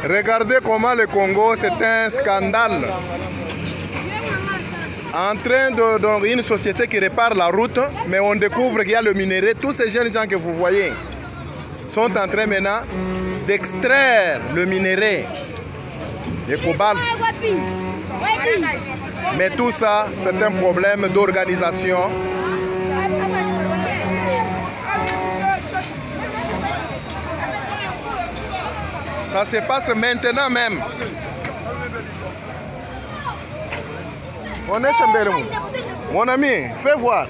Regardez comment le Congo, c'est un scandale. En train de une société qui répare la route, mais on découvre qu'il y a le minerai. Tous ces jeunes gens que vous voyez sont en train maintenant d'extraire le minerai, le cobalt. Mais tout ça, c'est un problème d'organisation. Ça se passe maintenant même. On est chez Mbelmou. Mon ami, fais voir.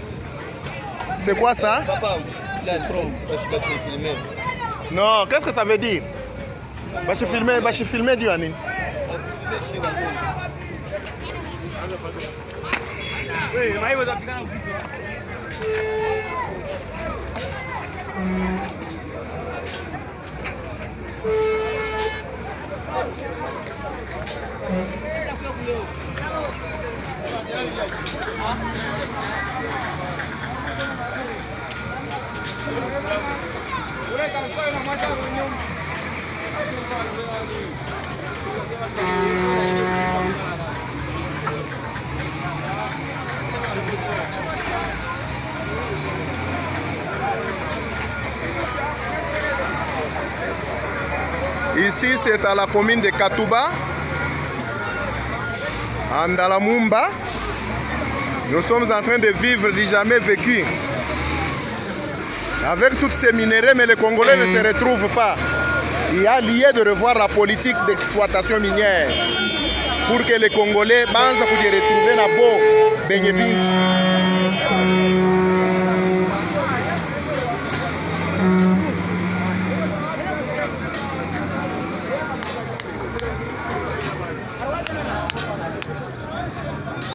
C'est quoi ça? Papa, il a trop, je vais filmer. Non, qu'est-ce que ça veut dire? Je vais filmer du Anine. Ici, c'est à la commune de Katouba, en Dalamumba. Nous sommes en train de vivre du jamais vécu. Avec toutes ces minéraux, mais les Congolais ne se retrouvent pas. Il y a lieu de revoir la politique d'exploitation minière pour que les Congolais puissent retrouver la beau Benyebin.